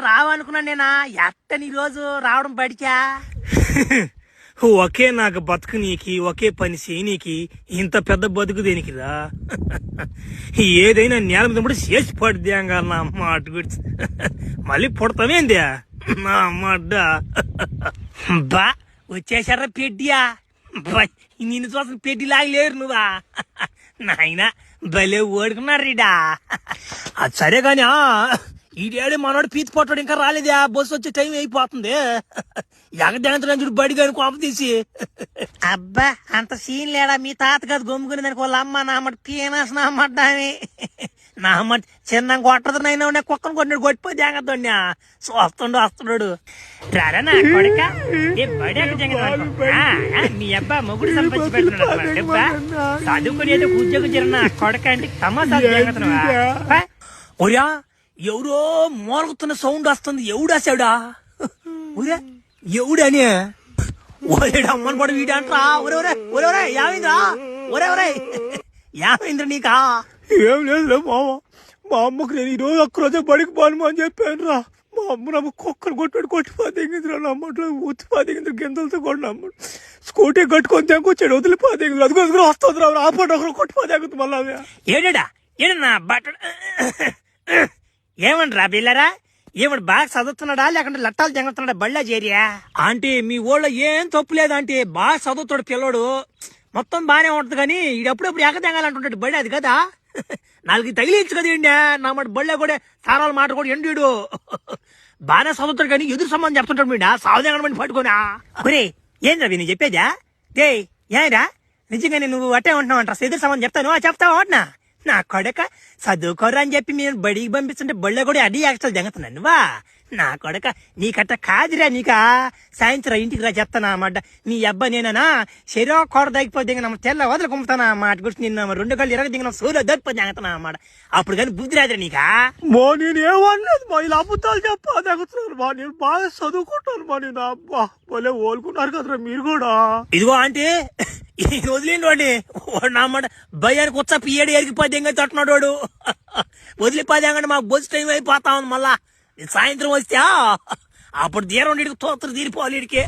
రావనుకున్నా నేనా ఎట్టని ఈ రోజు రావడం బడికా ఒకే నాకు బతుకు నీకి ఒకే పని చేయనీకి ఇంత పెద్ద బతుకు దేనికిరా ఏదైనా నేల మీద కూడా చేసి పడిద్దాంగా నా మాట గురించి మళ్ళీ పుడతామేందా నా అమ్మ బా వచ్చేసారా పెడ్డియా నిన్ను చూసిన పెడ్డి లాగలేరు నువ్వా నాయన భలే ఓడుకున్నారీడా అది సరే గాని ఈడేడే మనోడు పీతి పొట్టాడు ఇంకా రాలేదా బస్సు వచ్చే టైం అయిపోతుంది ఎగదంతుడు బడి కానీ కోప తీసి అబ్బా అంత సీన్ లేడా మీ తాత కాదు గొమ్ముకుని దానికి వాళ్ళ అమ్మ నామట పీనాస్ నామడ్డామి నామట్ చిన్న కొట్టదు నైనా కుక్కను కొట్టినాడు కొట్టిపోయి జాగ్రత్త వస్తున్నాడు రారా నా కొడక మీ అబ్బా మొగుడు సంపాదించి పెడుతున్నాడు చదువుకుని ఏదో ఉద్యోగం జరిగిన కొడక అంటే తమాషా జాగ్రత్త ఒరియా ఎవరో మోరుగుతున్న సౌండ్ వస్తుంది ఎవడాసాడా ఒరే ఎవడని ఒరేడా అమ్మని పడు వీడంట్రా ఒరే యామైంద్రా ఒరే యామైంద్ర నీకా ఏం లేదు మా అమ్మకు నేను ఈరోజు ఒక్కరోజే బడికి పోను అని చెప్పాను రా మా అమ్మ నమ్మ కుక్కను కొట్టిపోతేగిందిరా నమ్మట్లో ఉత్తిపోతేగింది గింజలతో కూడా నమ్మ స్కూటీ కట్టుకొని తెంకొచ్చాడు వదిలిపోతేగింది అదిగో వస్తుంది రా ఆపండి ఒకరు కొట్టిపోతేగుతుంది మళ్ళీ ఏడన్నా బట్ట ఏమండ్రా బిల్లరా ఏమడు బాగా చదువుతున్నాడా లేకుంటే లట్టాలు జంగుతున్నాడా బళ్ళా చేరియా ఆంటీ మీ ఊళ్ళో ఏం తప్పు లేదు ఆంటీ బాగా చదువుతాడు పిల్లడు మొత్తం బానే ఉంటది కానీ ఈడప్పుడప్పుడు ఎగదెంగాలంటుంటాడు బడి అది కదా నాలుగు తగిలించు కదా ఇండి నా మాట బళ్ళ కూడా సారాల మాట కూడా ఎండు బాగానే చదువుతాడు కానీ ఎదురు సంబంధం చెప్తుంటాడు మీడ సావదెంగడం పట్టుకోనా ఒరే ఏంద్రా నేను చెప్పేదా డే ఏరా నిజంగానే నువ్వు అట్టే ఉంటున్నావు అంటారా ఎదురు సంబంధం చెప్తాను చెప్తావా అంటున్నా నా కొడక చదువుకోరా అని చెప్పి నేను బడికి పంపిస్తుంటే బళ్ళ కూడా అడి యాక్చువల్ జంగుతున్నాను నువ్వా నా కొడక నీకట్ట కాదురా నీకా సాయంత్రం ఇంటికి రా చెప్తానా అన్నమాట నీ అబ్బా నేనా శరీర కోడ తగ్గిపోతే తెల్ల వదలు కుమ్ముతానా అన్నమాట గురించి నిన్న 2 కళ్ళు ఇరగ దిగిన సూర్య దొరికిపోతే జంగుతున్నా అన్నమాట అప్పుడు కానీ బుద్ధి రాదురా నీకా నేను ఏమన్నది మా ఇలా అబద్ధాలు చెప్పాను మా నేను బాగా చదువుకుంటాను మా నేను అబ్బా భలే ఓలుకున్నారు కదరా మీరు కూడా ఇదిగో ఆంటీ వదిలేండి వాడిని నా మాట భయానికి వచ్చా పియ్యడు ఎరిగిపోతే తట్టున్నాడు వాడు వదిలిపోతే మాకు బస్సు టైం అయిపోతా ఉంది మళ్ళా సాయంత్రం వస్తే అప్పుడు తీరం తోతరు తీరిపోవాలి ఇడికి